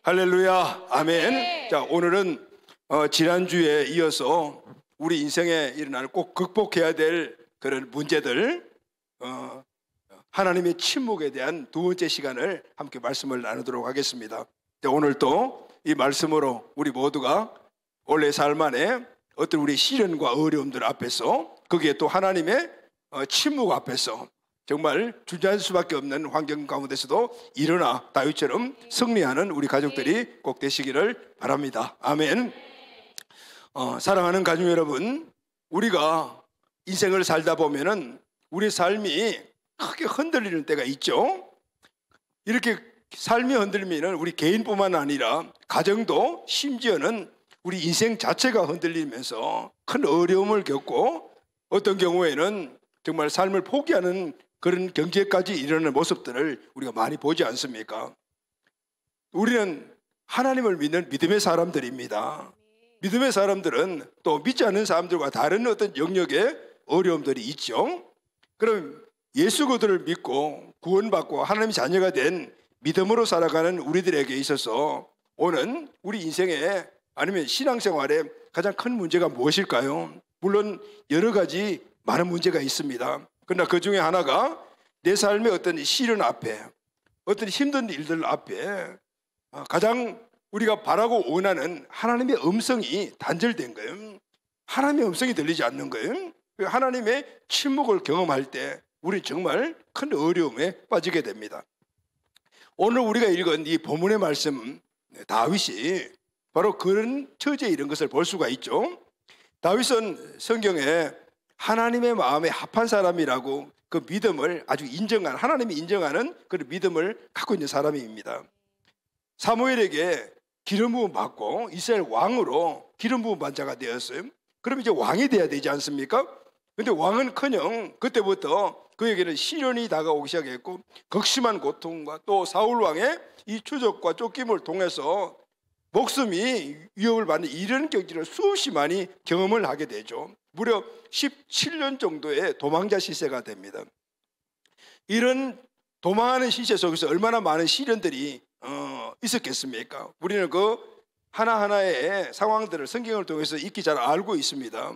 할렐루야, 아멘. 네. 자, 오늘은 지난주에 이어서 우리 인생에 일어나는 꼭 극복해야 될 그런 문제들, 하나님의 침묵에 대한 두 번째 시간을 함께 말씀을 나누도록 하겠습니다. 자, 오늘 또 이 말씀으로 우리 모두가 원래 삶 안에 어떤 우리 시련과 어려움들 앞에서, 거기에 또 하나님의 침묵 앞에서 정말 주저할 수밖에 없는 환경 가운데서도 일어나 다윗처럼 승리하는 우리 가족들이 꼭 되시기를 바랍니다. 아멘. 사랑하는 가족 여러분, 우리가 인생을 살다 보면은 우리 삶이 크게 흔들리는 때가 있죠. 이렇게 삶이 흔들리면은 우리 개인뿐만 아니라 가정도, 심지어는 우리 인생 자체가 흔들리면서 큰 어려움을 겪고, 어떤 경우에는 정말 삶을 포기하는 그런 경지에까지 이르는 모습들을 우리가 많이 보지 않습니까? 우리는 하나님을 믿는 믿음의 사람들입니다. 믿음의 사람들은 또 믿지 않는 사람들과 다른 어떤 영역의 어려움들이 있죠. 그럼 예수 그리스도를 믿고 구원받고 하나님의 자녀가 된 믿음으로 살아가는 우리들에게 있어서 오는 우리 인생에, 아니면 신앙생활에 가장 큰 문제가 무엇일까요? 물론 여러 가지 많은 문제가 있습니다. 그러나 그 중에 하나가 내 삶의 어떤 시련 앞에, 어떤 힘든 일들 앞에 가장 우리가 바라고 원하는 하나님의 음성이 단절된 거예요. 하나님의 음성이 들리지 않는 거예요. 하나님의 침묵을 경험할 때 우리는 정말 큰 어려움에 빠지게 됩니다. 오늘 우리가 읽은 이 본문의 말씀, 다윗이 바로 그런 처지에 이런 것을 볼 수가 있죠. 다윗은 성경에 하나님의 마음에 합한 사람이라고 그 믿음을 아주 인정한, 하나님이 인정하는 그런 믿음을 갖고 있는 사람입니다. 사무엘에게 기름 부음 받고 이스라엘 왕으로 기름 부음 받은 자가 되었어요. 그럼 이제 왕이 돼야 되지 않습니까? 근데 왕은커녕 그때부터 그에게는 시련이 다가오기 시작했고, 극심한 고통과 또 사울 왕의 이 추적과 쫓김을 통해서 목숨이 위협을 받는 이런 경지를 수없이 많이 경험을 하게 되죠. 무려 17년 정도의 도망자 시세가 됩니다. 이런 도망하는 시세 속에서 얼마나 많은 시련들이 있었겠습니까? 우리는 그 하나하나의 상황들을 성경을 통해서 익히 잘 알고 있습니다.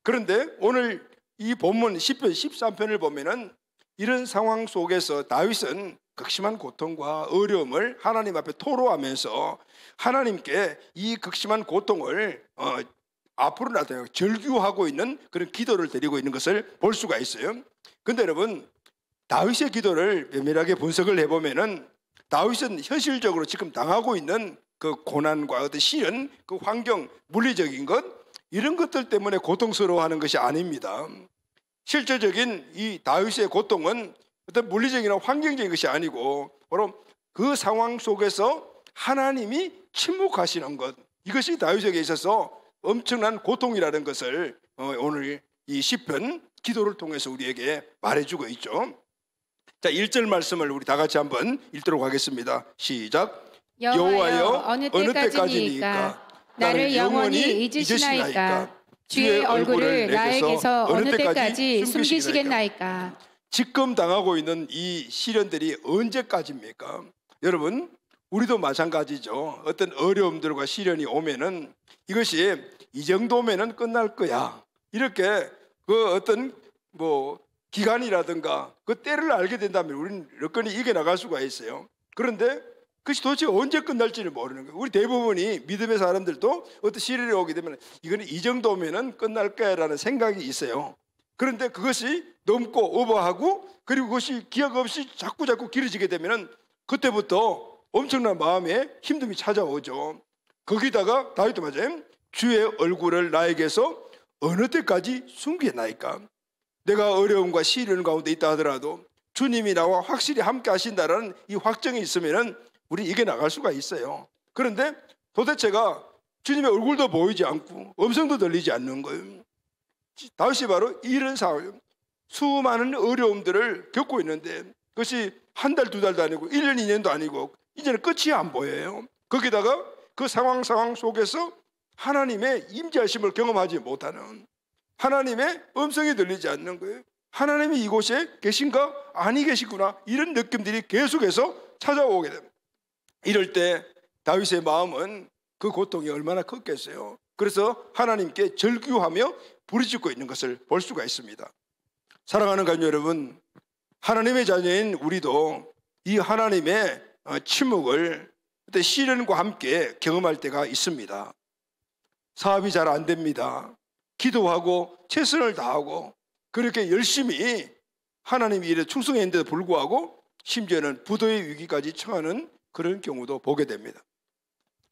그런데 오늘 이 본문 10편 13편을 보면은 이런 상황 속에서 다윗은 극심한 고통과 어려움을 하나님 앞에 토로하면서 하나님께 이 극심한 고통을 앞으로 나타나고 절규하고 있는 그런 기도를 드리고 있는 것을 볼 수가 있어요. 그런데 여러분, 다윗의 기도를 면밀하게 분석을 해보면은 다윗은 현실적으로 지금 당하고 있는 그 고난과 어떤 시련, 그 환경, 물리적인 것, 이런 것들 때문에 고통스러워하는 것이 아닙니다. 실제적인 이 다윗의 고통은 어떤 물리적이나 환경적인 것이 아니고 바로 그 상황 속에서 하나님이 침묵하시는 것, 이것이 다윗에게 있어서 엄청난 고통이라는 것을 오늘 이 시편 기도를 통해서 우리에게 말해주고 있죠. 자, 1절 말씀을 우리 다 같이 한번 읽도록 하겠습니다. 시작. 여호와여, 어느 때까지니까 나를 영원히 잊으시나이까? 주의 얼굴을 나에게서 어느 때까지 숨기시겠나이까? 지금 당하고 있는 이 시련들이 언제까지입니까? 여러분, 우리도 마찬가지죠. 어떤 어려움들과 시련이 오면은 이것이 이 정도면은 끝날 거야, 이렇게 그 어떤 기간이라든가 그 때를 알게 된다면 우리는 여건이 이겨나갈 수가 있어요. 그런데 그것이 도대체 언제 끝날지를 모르는 거예요. 우리 대부분이 믿음의 사람들도 어떤 시련이 오게 되면 이거는 이 정도면은 끝날 거야라는 생각이 있어요. 그런데 그것이 넘고 오버하고, 그리고 그것이 기약 없이 자꾸 길어지게 되면은 그때부터 엄청난 마음에 힘듦이 찾아오죠. 거기다가 다윗도 맞아요. 주의 얼굴을 나에게서 어느 때까지 숨기나이까? 내가 어려움과 시련 가운데 있다 하더라도 주님이 나와 확실히 함께 하신다라는 이 확정이 있으면은 우리 이겨나갈 수가 있어요. 그런데 도대체가 주님의 얼굴도 보이지 않고 음성도 들리지 않는 거예요. 다윗이 바로 이런 상황이에요. 수많은 어려움들을 겪고 있는데 그것이 한 달, 두 달도 아니고 1년, 2년도 아니고 이제는 끝이 안 보여요. 거기다가 그 상황 속에서 하나님의 임재하심을 경험하지 못하는, 하나님의 음성이 들리지 않는 거예요. 하나님이 이곳에 계신가? 아니 계시구나. 이런 느낌들이 계속해서 찾아오게 됩니다. 이럴 때 다윗의 마음은 그 고통이 얼마나 컸겠어요. 그래서 하나님께 절규하며 부르짖고 있는 것을 볼 수가 있습니다. 사랑하는 가족 여러분, 하나님의 자녀인 우리도 이 하나님의 침묵을 그때 시련과 함께 경험할 때가 있습니다. 사업이 잘 안 됩니다. 기도하고 최선을 다하고 그렇게 열심히 하나님 일에 충성했는데도 불구하고 심지어는 부도의 위기까지 처하는 그런 경우도 보게 됩니다.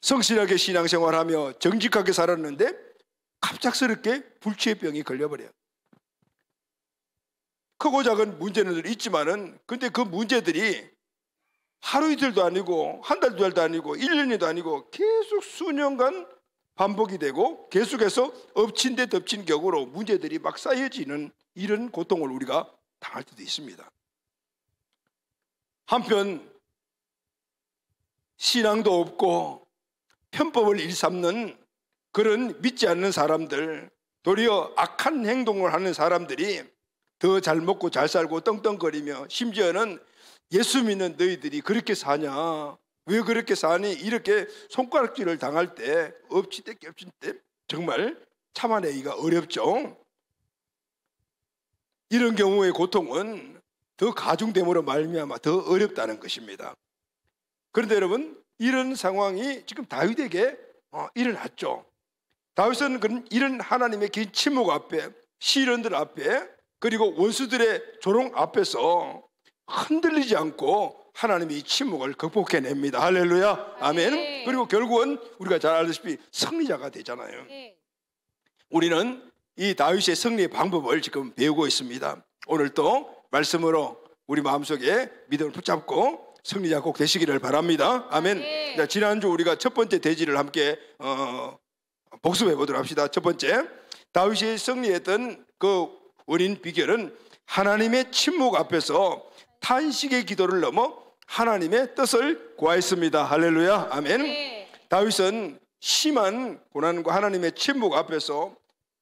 성실하게 신앙생활하며 정직하게 살았는데 갑작스럽게 불치병이 걸려버려요. 크고 작은 문제는 있지만은 근데 그 문제들이 하루 이틀도 아니고 한 달, 두 달도 아니고 1년도 아니고 계속 수년간 반복이 되고 계속해서 엎친 데 덮친 격으로 문제들이 막 쌓여지는 이런 고통을 우리가 당할 때도 있습니다. 한편 신앙도 없고 편법을 일삼는 그런 믿지 않는 사람들, 도리어 악한 행동을 하는 사람들이 더 잘 먹고 잘 살고 떵떵거리며 심지어는 예수 믿는 너희들이 그렇게 사냐, 왜 그렇게 사니, 이렇게 손가락질을 당할 때 엎칠 때 겹칠 때 정말 참아내기가 어렵죠. 이런 경우의 고통은 더 가중됨으로 말미암아 더 어렵다는 것입니다. 그런데 여러분, 이런 상황이 지금 다윗에게 일어났죠. 다윗은 이런 하나님의 긴 침묵 앞에, 시련들 앞에, 그리고 원수들의 조롱 앞에서 흔들리지 않고 하나님이 이 침묵을 극복해냅니다. 할렐루야, 아멘. 그리고 결국은 우리가 잘 알다시피 승리자가 되잖아요. 우리는 이 다윗의 승리의 방법을 지금 배우고 있습니다. 오늘 또 말씀으로 우리 마음속에 믿음을 붙잡고 승리자 꼭 되시기를 바랍니다. 아멘. 자, 지난주 우리가 첫 번째 대지를 함께 복습해 보도록 합시다. 첫 번째, 다윗이 승리했던 그 원인 비결은 하나님의 침묵 앞에서 탄식의 기도를 넘어 하나님의 뜻을 구하였습니다. 할렐루야, 아멘. 다윗은 심한 고난과 하나님의 침묵 앞에서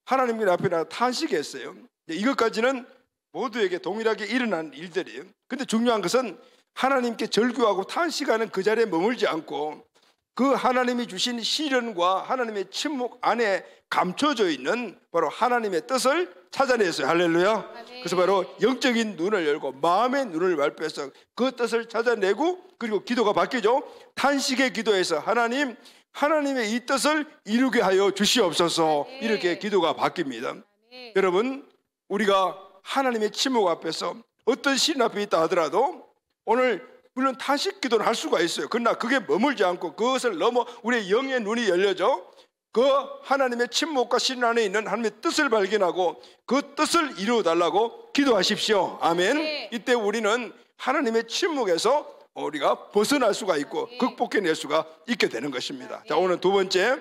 하나님 앞에 나가 탄식했어요. 이것까지는 모두에게 동일하게 일어난 일들이에요. 근데 중요한 것은 하나님께 절규하고 탄식하는 그 자리에 머물지 않고 그 하나님이 주신 시련과 하나님의 침묵 안에 감춰져 있는 바로 하나님의 뜻을 찾아냈어요. 할렐루야. 그래서 바로 영적인 눈을 열고 마음의 눈을 발표해서 그 뜻을 찾아내고, 그리고 기도가 바뀌죠. 탄식의 기도에서 하나님의 이 뜻을 이루게 하여 주시옵소서, 이렇게 기도가 바뀝니다. 여러분, 우리가 하나님의 침묵 앞에서 어떤 시련 앞에 있다 하더라도 오늘 물론 탄식 기도는 할 수가 있어요. 그러나 그게 머물지 않고 그것을 넘어 우리의 영의 눈이 열려져 그 하나님의 침묵과 시련 안에 있는 하나님의 뜻을 발견하고 그 뜻을 이루어달라고 기도하십시오. 아멘. 이때 우리는 하나님의 침묵에서 우리가 벗어날 수가 있고 극복해낼 수가 있게 되는 것입니다. 자, 오늘 두 번째,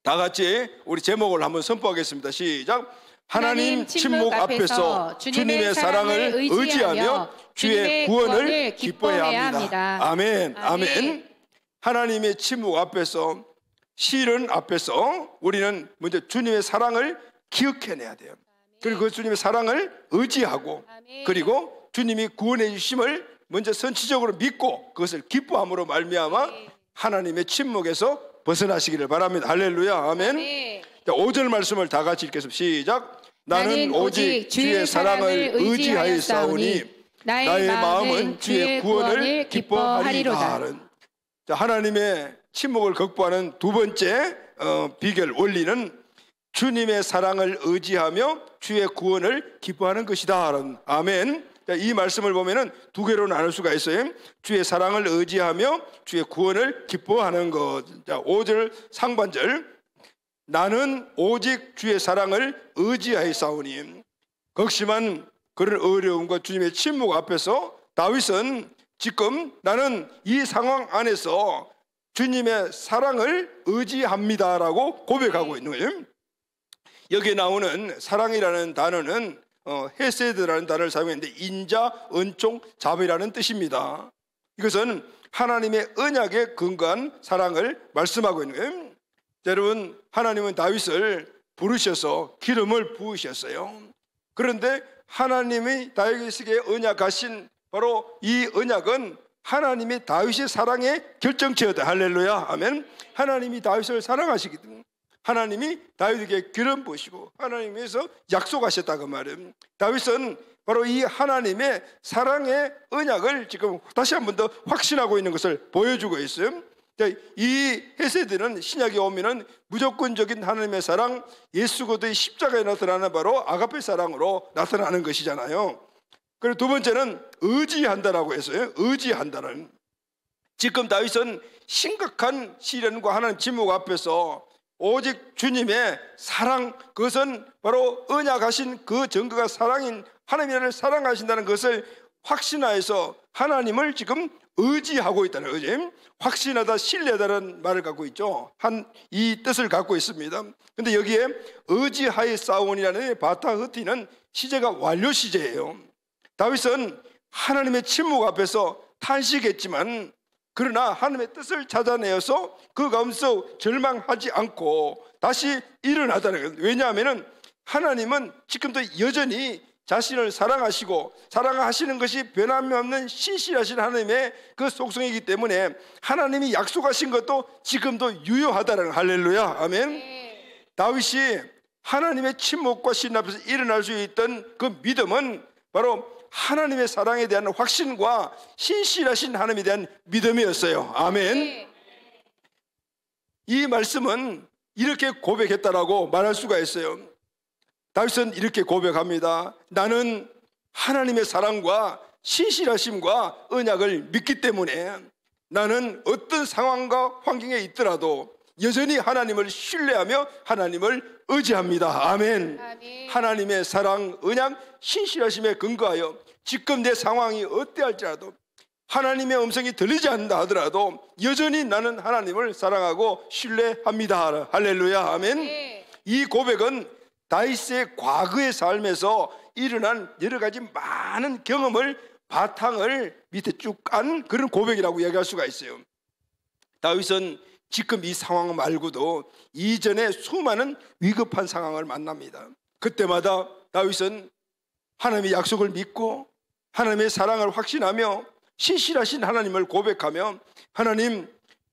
다 같이 우리 제목을 한번 선포하겠습니다. 시작. 하나님 침묵 앞에서 주님의 사랑을 의지하며 주의 구원을 기뻐해야 합니다. 아멘, 아멘. 하나님의 침묵 앞에서, 시련 앞에서 우리는 먼저 주님의 사랑을 기억해내야 돼요. 그리고 그 주님의 사랑을 의지하고, 그리고 주님이 구원해 주심을 먼저 선취적으로 믿고 그것을 기뻐함으로 말미암아 하나님의 침묵에서 벗어나시기를 바랍니다. 할렐루야, 아멘. 자, 5절 말씀을 다 같이 읽겠습니다. 시작. 나는 오직 주의 사랑을 의지하였사오니 나의 마음은 주의 구원을 기뻐하리로다. 자, 하나님의 침묵을 극복하는 두 번째 비결, 원리는 주님의 사랑을 의지하며 주의 구원을 기뻐하는 것이다. 아멘. 자, 이 말씀을 보면은 두 개로 나눌 수가 있어요. 주의 사랑을 의지하며 주의 구원을 기뻐하는 것. 자, 5절 상반절, 나는 오직 주의 사랑을 의지하였사오니. 극심한 그런 어려움과 주님의 침묵 앞에서 다윗은 지금 나는 이 상황 안에서 주님의 사랑을 의지합니다라고 고백하고 있는 거예요. 여기에 나오는 사랑이라는 단어는 헤세드라는 단어를 사용했는데 인자, 은총, 자비라는 뜻입니다. 이것은 하나님의 언약에 근거한 사랑을 말씀하고 있는 거예요. 자, 여러분, 하나님은 다윗을 부르셔서 기름을 부으셨어요. 그런데 하나님이 다윗에게 언약하신 바로 이 언약은 하나님이 다윗의 사랑의 결정체였다. 할렐루야. 아멘. 하나님이 다윗을 사랑하시기 때문에 하나님이 다윗에게 기름 부으시고 하나님께서 약속하셨다 그 말이에요. 다윗은 바로 이 하나님의 사랑의 언약을 지금 다시 한 번 더 확신하고 있는 것을 보여주고 있어요. 이 헤세드는 신약에 오면은 무조건적인 하나님의 사랑, 예수 그리스도의 십자가에 나타나는 바로 아가페 사랑으로 나타나는 것이잖아요. 그리고 두 번째는 의지한다라고 했어요. 의지한다는. 지금 다윗은 심각한 시련과 하나님 침묵 앞에서 오직 주님의 사랑, 그것은 바로 언약하신 그 증거가 사랑인 하나님이 나를 사랑하신다는 것을 확신하여서 하나님을 지금 의지하고 있다는 거죠. 확신하다, 신뢰하다는 말을 갖고 있죠. 이 뜻을 갖고 있습니다. 근데 여기에 의지하에 싸우니라는 바타흐티는 시제가 완료 시제예요. 다윗은 하나님의 침묵 앞에서 탄식했지만 그러나 하나님의 뜻을 찾아내어서 그 가운데서 절망하지 않고 다시 일어나다는 거예요. 왜냐하면 하나님은 지금도 여전히 자신을 사랑하시고 사랑하시는 것이 변함없는 신실하신 하나님의 그 속성이기 때문에 하나님이 약속하신 것도 지금도 유효하다는 할렐루야. 아멘. 다윗이 하나님의 침묵과 신 앞에서 일어날 수 있던 그 믿음은 바로 하나님의 사랑에 대한 확신과 신실하신 하나님에 대한 믿음이었어요. 아멘. 이 말씀은 이렇게 고백했다라고 말할 수가 있어요. 다윗은 이렇게 고백합니다. 나는 하나님의 사랑과 신실하심과 언약을 믿기 때문에 나는 어떤 상황과 환경에 있더라도 여전히 하나님을 신뢰하며 하나님을 의지합니다. 아멘. 아멘. 하나님의 사랑, 언약, 신실하심에 근거하여 지금 내 상황이 어때할지라도 하나님의 음성이 들리지 않는다 하더라도 여전히 나는 하나님을 사랑하고 신뢰합니다. 할렐루야. 아멘. 네. 이 고백은 다윗의 과거의 삶에서 일어난 여러 가지 많은 경험을 바탕을 밑에 쭉 깐 그런 고백이라고 얘기할 수가 있어요. 다윗은 지금 이 상황 말고도 이전에 수많은 위급한 상황을 만납니다. 그때마다 다윗은 하나님의 약속을 믿고 하나님의 사랑을 확신하며 신실하신 하나님을 고백하며 하나님,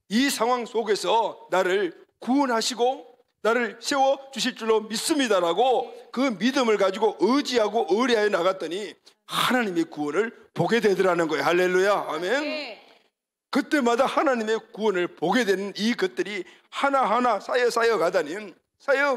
이 상황 속에서 나를 구원하시고 나를 세워주실 줄로 믿습니다라고 그 믿음을 가지고 의지하고 의뢰하여 나갔더니 하나님의 구원을 보게 되더라는 거예요. 할렐루야. 아멘. 그때마다 하나님의 구원을 보게 되는 이 것들이 하나하나 쌓여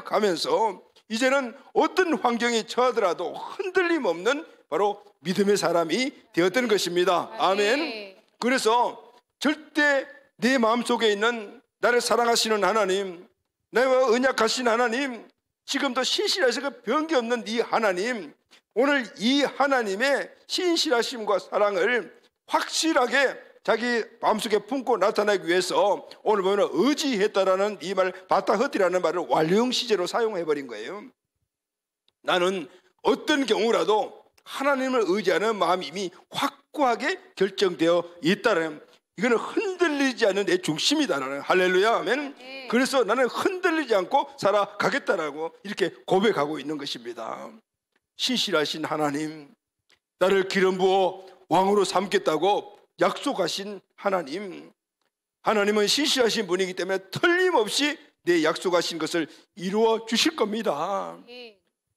가면서 이제는 어떤 환경에 처하더라도 흔들림 없는 바로 믿음의 사람이 되었던 것입니다. 아멘. 그래서 절대 내 마음속에 있는 나를 사랑하시는 하나님, 나와 언약하신 하나님, 지금도 신실하시고 변기 없는 이 하나님, 오늘 이 하나님의 신실하심과 사랑을 확실하게 자기 마음속에 품고 나타나기 위해서 오늘 보면 의지했다라는 이 말, 바타흐티라는 말을 완료형 시제로 사용해버린 거예요. 나는 어떤 경우라도 하나님을 의지하는 마음이 이미 확고하게 결정되어 있다는, 이거는 흔들리지 않는 내 중심이다라는, 할렐루야. 아멘. 그래서 나는 흔들리지 않고 살아가겠다라고 이렇게 고백하고 있는 것입니다. 신실하신 하나님, 나를 기름 부어 왕으로 삼겠다고 약속하신 하나님, 하나님은 신실하신 분이기 때문에 틀림없이 내 약속하신 것을 이루어 주실 겁니다.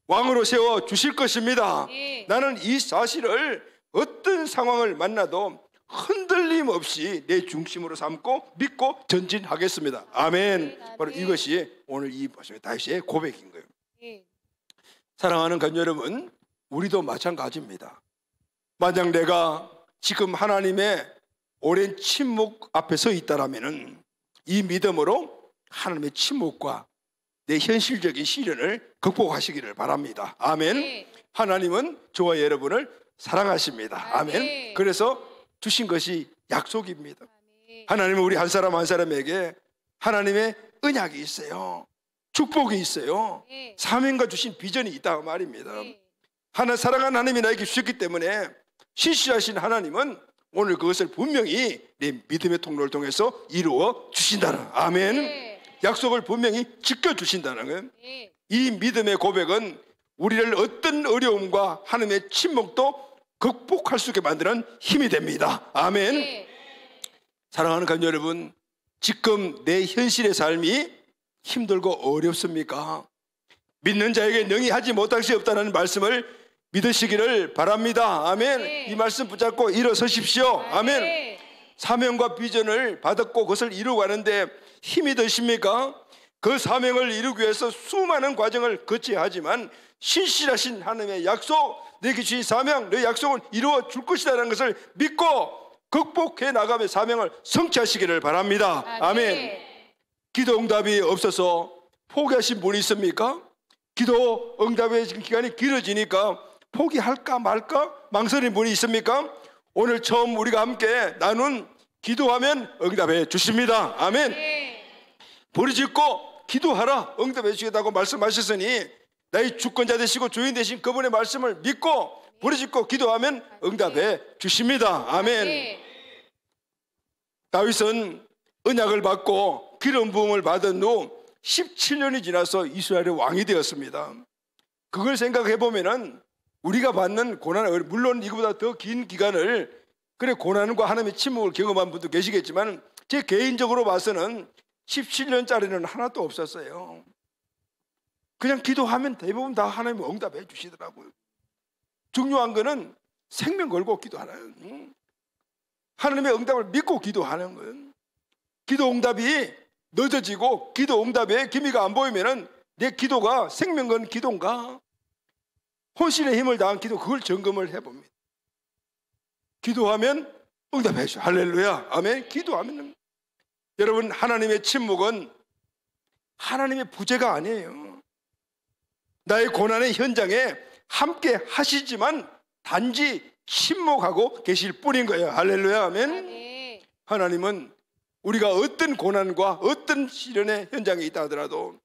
왕으로 세워 주실 것입니다. 나는 이 사실을 어떤 상황을 만나도 흔들림 없이 내 중심으로 삼고 믿고 전진하겠습니다. 아멘. 바로 이것이 오늘 이 다윗의 고백인 거예요. 사랑하는 가족 여러분, 우리도 마찬가지입니다. 만약 내가 지금 하나님의 오랜 침묵 앞에 서 있다라면은 이 믿음으로 하나님의 침묵과 내 현실적인 시련을 극복하시기를 바랍니다. 아멘. 하나님은 저와 여러분을 사랑하십니다. 아멘. 그래서 주신 것이 약속입니다. 하나님은 우리 한 사람 한 사람에게 하나님의 언약이 있어요. 축복이 있어요. 사명과 주신 비전이 있다 말입니다. 사랑하는 하나님이 나에게 주셨기 때문에 신실하신 하나님은 오늘 그것을 분명히 내 믿음의 통로를 통해서 이루어 주신다는, 아멘. 약속을 분명히 지켜주신다는 거예요. 이 믿음의 고백은 우리를 어떤 어려움과 하나님의 침묵도 극복할 수 있게 만드는 힘이 됩니다. 아멘. 사랑하는 가족 여러분, 지금 내 현실의 삶이 힘들고 어렵습니까? 믿는 자에게 능히 하지 못할 것이 없다는 말씀을 믿으시기를 바랍니다. 아멘. 네. 이 말씀 붙잡고 일어서십시오. 아멘. 네. 사명과 비전을 받았고 그것을 이루고 가는데 힘이 드십니까? 그 사명을 이루기 위해서 수많은 과정을 거쳐야 하지만 신실하신 하나님의 약속, 내게 주신 사명, 내 약속은 이루어 줄 것이라는 것을 믿고 극복해 나가며 사명을 성취하시기를 바랍니다. 아멘. 기도 응답이 없어서 포기하신 분이 있습니까? 기도 응답의 기간이 길어지니까 포기할까 말까 망설인 분이 있습니까? 오늘 처음 우리가 함께 나눈 기도하면 응답해 주십니다. 아멘. 부르짖고 기도하라 응답해 주시겠다고 말씀하셨으니 나의 주권자 되시고 주인 되신 그분의 말씀을 믿고 부르짖고 기도하면 응답해 주십니다. 아멘. 다윗은 언약을 받고 기름 부음을 받은 후 17년이 지나서 이스라엘의 왕이 되었습니다. 그걸 생각해 보면은 우리가 받는 고난, 물론 이거보다 더 긴 기간을 그래 고난과 하나님의 침묵을 경험한 분도 계시겠지만 제 개인적으로 봐서는 17년짜리는 하나도 없었어요. 그냥 기도하면 대부분 다 하나님 응답해 주시더라고요. 중요한 거는 생명 걸고 기도하는, 하나님의 응답을 믿고 기도하는 거예요. 기도 응답이 늦어지고 기도 응답에 기미가 안 보이면은 내 기도가 생명 건 기도인가? 혼신의 힘을 다한 기도, 그걸 점검을 해봅니다. 기도하면 응답해 주죠. 할렐루야. 아멘. 기도하면. 여러분, 하나님의 침묵은 하나님의 부재가 아니에요. 나의 고난의 현장에 함께 하시지만 단지 침묵하고 계실 뿐인 거예요. 할렐루야. 아멘. 하나님은 우리가 어떤 고난과 어떤 시련의 현장에 있다 하더라도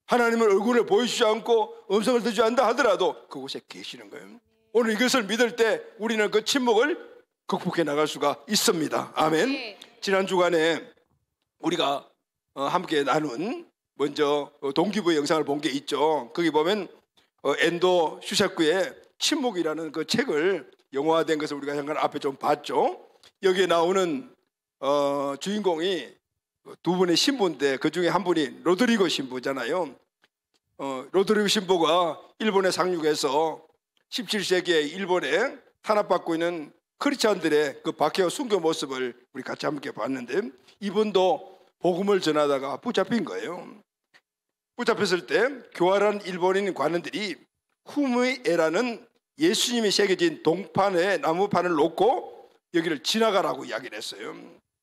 하나님은 얼굴을 보여주지 않고 음성을 듣지 않는다 하더라도 그곳에 계시는 거예요. 오늘 이것을 믿을 때 우리는 그 침묵을 극복해 나갈 수가 있습니다. 아멘. 지난 주간에 우리가 함께 나눈 먼저 동기부여 영상을 본 게 있죠. 거기 보면 엔도 슈샤크의 침묵이라는 그 책을 영화화된 것을 우리가 잠깐 앞에 좀 봤죠. 여기에 나오는 주인공이 두 분의 신부인데 그 중에 한 분이 로드리고 신부잖아요. 로드리고 신부가 일본에 상륙해서 17세기에 일본에 탄압받고 있는 크리스찬들의 그 박해와 순교 모습을 우리 같이 함께 봤는데 이분도 복음을 전하다가 붙잡힌 거예요. 붙잡혔을 때 교활한 일본인 관원들이 후무에라는 예수님이 새겨진 동판에 나무판을 놓고 여기를 지나가라고 이야기를 했어요.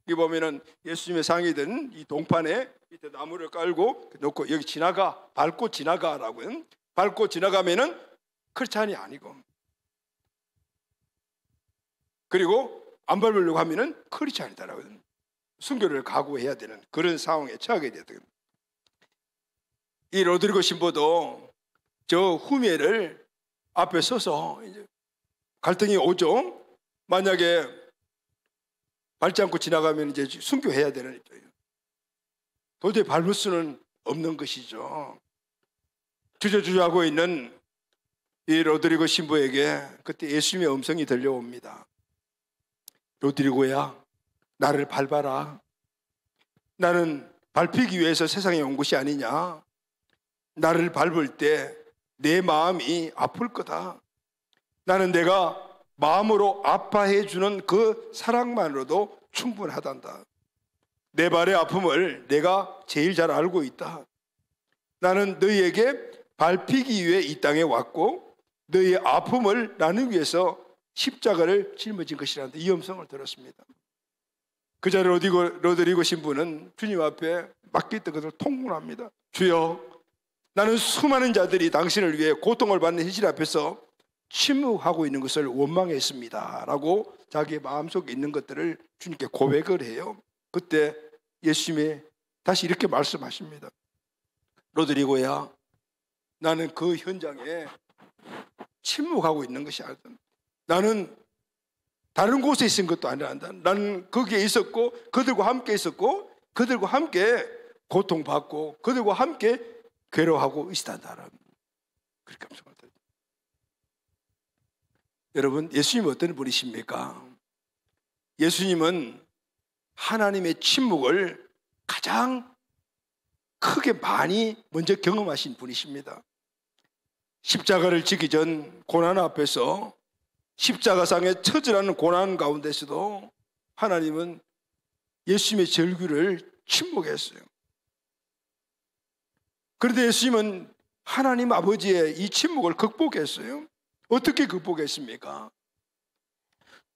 여기 보면은 예수님의 상이 든 이 동판에 밑에 나무를 깔고 놓고 여기 지나가, 밟고 지나가라고요. 밟고 지나가면은 크리스찬이 아니고, 그리고 안 밟으려고 하면은 크리스찬이다라고요. 순교를 각오해야 되는 그런 상황에 처하게 되거든요. 이 로드리고 신부도 저 후미에를 앞에 서서 이제 갈등이 오죠. 만약에 밟지 않고 지나가면 이제 순교해야 되는 입장이에요. 도저히 밟을 수는 없는 것이죠. 주저주저하고 있는 이 로드리고 신부에게 그때 예수님의 음성이 들려옵니다. 로드리고야, 나를 밟아라. 나는 밟히기 위해서 세상에 온 것이 아니냐. 나를 밟을 때 내 마음이 아플 거다. 나는 내가 마음으로 아파해 주는 그 사랑만으로도 충분하단다. 내 발의 아픔을 내가 제일 잘 알고 있다. 나는 너희에게 밟히기 위해 이 땅에 왔고 너희의 아픔을 나누기 위해서 십자가를 짊어진 것이라는데 이 음성을 들었습니다. 그 자리에 로드리고 신부는 주님 앞에 맡겼던 것을 통곡합니다. 주여, 나는 수많은 자들이 당신을 위해 고통을 받는 현실 앞에서 침묵하고 있는 것을 원망했습니다 라고 자기의 마음속에 있는 것들을 주님께 고백을 해요. 그때 예수님이 다시 이렇게 말씀하십니다. 로드리고야, 나는 그 현장에 침묵하고 있는 것이 아니다. 나는 다른 곳에 있은 것도 아니란다. 나는 거기에 있었고 그들과 함께 있었고 그들과 함께 고통받고 그들과 함께 괴로워하고 있었다. 그렇게 말씀합니다. 여러분, 예수님은 어떤 분이십니까? 예수님은 하나님의 침묵을 가장 크게 많이 먼저 경험하신 분이십니다. 십자가를 지기 전 고난 앞에서 십자가상의 처절한 고난 가운데서도 하나님은 예수님의 절규를 침묵했어요. 그런데 예수님은 하나님 아버지의 이 침묵을 극복했어요. 어떻게 극복했습니까?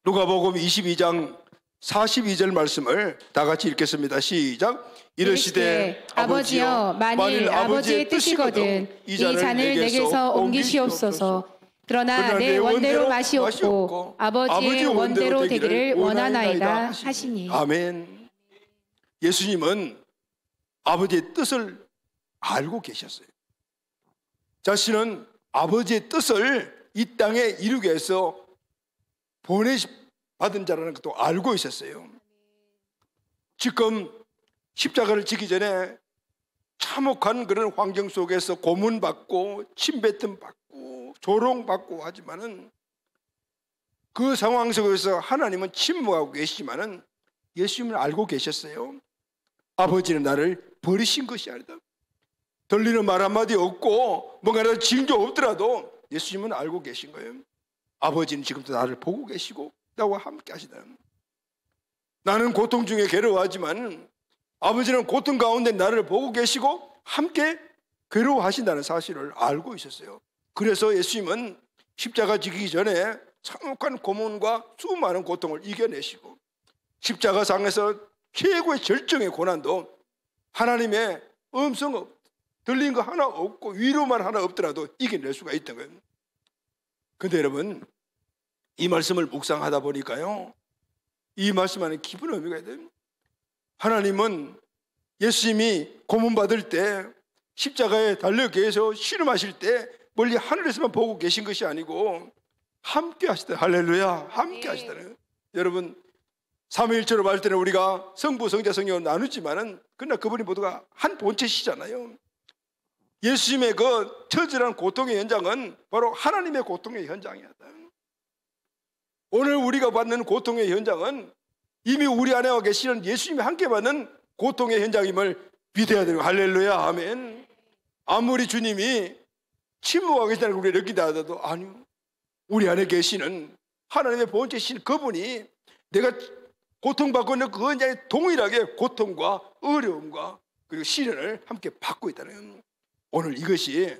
누가복음 22장 42절 말씀을 다 같이 읽겠습니다. 시작. 이르시되 아버지여 만일 아버지의 뜻이거든 이 잔을 내게서 옮기시옵소서. 그러나 내 원대로 마시옵고 아버지의 원대로 되기를 원하나이다 하시니. 아멘. 예수님은 아버지의 뜻을 알고 계셨어요. 자신은 아버지의 뜻을 이 땅에 이루기 위해서 보내받은 자라는 것도 알고 있었어요. 지금 십자가를 지기 전에 참혹한 그런 환경 속에서 고문받고 침뱉음 받고 조롱받고 하지만은 그 상황 속에서 하나님은 침묵하고 계시지만은 예수님은 알고 계셨어요. 아버지는 나를 버리신 것이 아니다. 들리는 말 한마디 없고 뭔가 징조 없더라도 예수님은 알고 계신 거예요. 아버지는 지금도 나를 보고 계시고 나와 함께 하시다. 나는 고통 중에 괴로워하지만 아버지는 고통 가운데 나를 보고 계시고 함께 괴로워하신다는 사실을 알고 있었어요. 그래서 예수님은 십자가 지기 전에 참혹한 고문과 수많은 고통을 이겨내시고 십자가상에서 최고의 절정의 고난도 하나님의 음성 들린 거 하나 없고 위로만 하나 없더라도 이겨낼 수가 있던 거예요. 그런데 여러분 이 말씀을 묵상하다 보니까요, 이 말씀 안에 깊은 의미가 있어요. 하나님은 예수님이 고문받을 때 십자가에 달려 계셔 신음하실 때 멀리 하늘에서만 보고 계신 것이 아니고 함께 하시다. 할렐루야. 함께 하시다는. 여러분 삼위일체로 볼 때는 우리가 성부, 성자, 성령을 나누지만은 그러나 그분이 모두가 한 본체시잖아요. 예수님의 그 처절한 고통의 현장은 바로 하나님의 고통의 현장이었다. 오늘 우리가 받는 고통의 현장은 이미 우리 안에 와 계시는 예수님이 함께 받는 고통의 현장임을 믿어야 되고. 할렐루야. 아멘. 아무리 주님이 침묵하고 계시다는 걸 우리가 느낀다 하더라도 아니요, 우리 안에 계시는 하나님의 본체신 그분이 내가 고통받고 있는 그 현장에 동일하게 고통과 어려움과 그리고 시련을 함께 받고 있다는, 오늘 이것이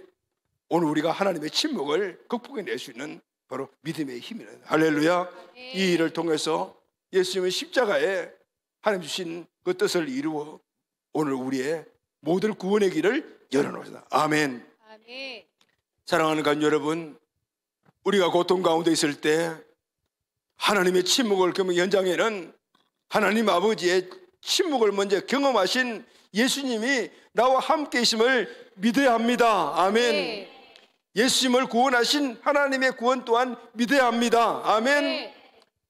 오늘 우리가 하나님의 침묵을 극복해낼 수 있는 바로 믿음의 힘이다. 할렐루야. 이 일을 통해서 예수님의 십자가에 하나님 주신 그 뜻을 이루어 오늘 우리의 모든 구원의 길을 열어놓습니다. 아멘. 아멘. 사랑하는 간 여러분, 우리가 고통 가운데 있을 때 하나님의 침묵을 경험 현장에는 하나님 아버지의 침묵을 먼저 경험하신 예수님이 나와 함께 있음을 믿어야 합니다. 아멘. 네. 예수님을 구원하신 하나님의 구원 또한 믿어야 합니다. 아멘. 네.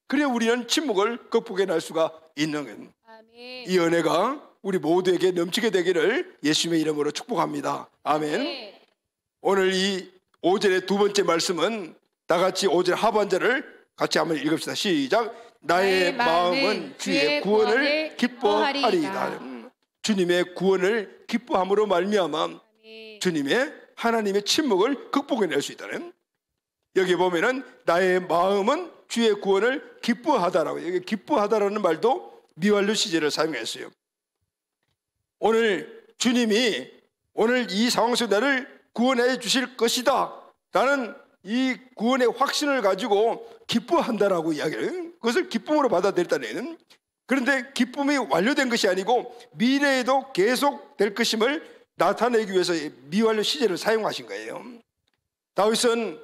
그래 우리는 침묵을 극복해낼 수가 있는 거예요. 아멘. 이 은혜가 우리 모두에게 넘치게 되기를 예수님의 이름으로 축복합니다. 아멘. 네. 오늘 이 5절의 두 번째 말씀은 다 같이 5절 하반절을 같이 한번 읽읍시다. 시작. 나의 마음은 주의 구원을 기뻐하리이다. 주님의 구원을 기뻐함으로 말미암아 주님의 하나님의 침묵을 극복해낼 수 있다는. 여기 보면은 나의 마음은 주의 구원을 기뻐하다라고, 여기 기뻐하다라는 말도 미완료 시제를 사용했어요. 오늘 주님이 오늘 이 상황 속에 나를 구원해 주실 것이다 라는 이 구원의 확신을 가지고 기뻐한다라고 이야기를, 그것을 기쁨으로 받아들였다는. 그런데 기쁨이 완료된 것이 아니고 미래에도 계속 될 것임을 나타내기 위해서 미완료 시제를 사용하신 거예요. 다윗은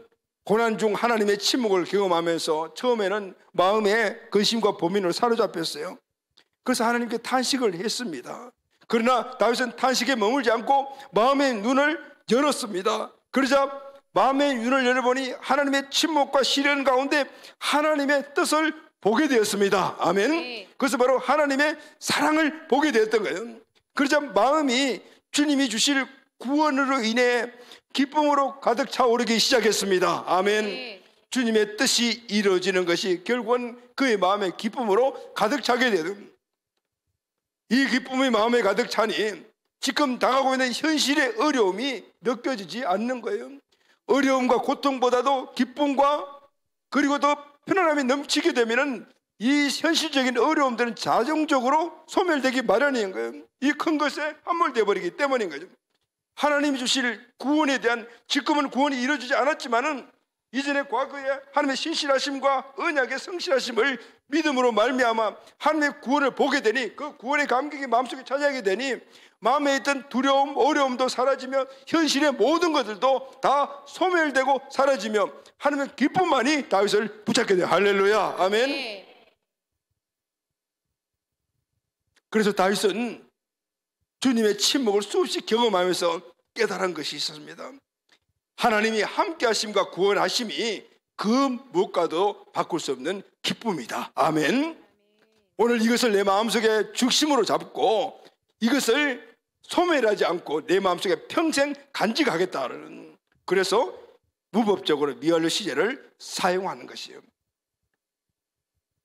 고난 중 하나님의 침묵을 경험하면서 처음에는 마음의 근심과 범민으로 사로잡혔어요. 그래서 하나님께 탄식을 했습니다. 그러나 다윗은 탄식에 머물지 않고 마음의 눈을 열었습니다. 그러자 마음의 눈을 열어보니 하나님의 침묵과 시련 가운데 하나님의 뜻을 보게 되었습니다. 아멘. 네. 그래서 바로 하나님의 사랑을 보게 되었던 거예요. 그러자 마음이 주님이 주실 구원으로 인해 기쁨으로 가득 차오르기 시작했습니다. 아멘. 네. 주님의 뜻이 이루어지는 것이 결국은 그의 마음의 기쁨으로 가득 차게 되는. 이 기쁨이 마음에 가득 차니 지금 당하고 있는 현실의 어려움이 느껴지지 않는 거예요. 어려움과 고통보다도 기쁨과 그리고 더 편안함이 넘치게 되면은 이 현실적인 어려움들은 자동적으로 소멸되기 마련인 거예요. 이 큰 것에 함몰되어 버리기 때문인 거죠. 하나님이 주실 구원에 대한, 지금은 구원이 이루어지지 않았지만은 이전에 과거에 하나님의 신실하심과 언약의 성실하심을 믿음으로 말미암아 하나님의 구원을 보게 되니, 그 구원의 감격이 마음속에 차지하게 되니 마음에 있던 두려움, 어려움도 사라지며 현실의 모든 것들도 다 소멸되고 사라지며 하나님의 기쁨만이 다윗을 붙잡게 돼요. 할렐루야, 아멘. 네. 그래서 다윗은 주님의 침묵을 수없이 경험하면서 깨달은 것이 있었습니다. 하나님이 함께 하심과 구원하심이 그 무엇과도 바꿀 수 없는 기쁨이다. 아멘. 오늘 이것을 내 마음속에 중심으로 잡고 이것을 소멸하지 않고 내 마음속에 평생 간직하겠다는, 그래서 무법적으로 미완료 시제를 사용하는 것이에요.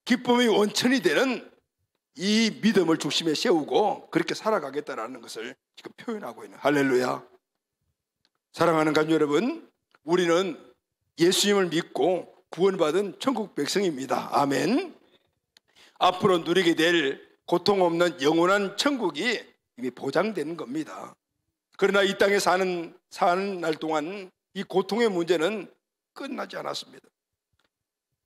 기쁨의 원천이 되는 이 믿음을 중심에 세우고 그렇게 살아가겠다라는 것을 지금 표현하고 있는, 할렐루야. 사랑하는 가족 여러분, 우리는 예수님을 믿고 구원받은 천국 백성입니다. 아멘. 앞으로 누리게 될 고통 없는 영원한 천국이 이미 보장되는 겁니다. 그러나 이 땅에 사는 날 동안 이 고통의 문제는 끝나지 않았습니다.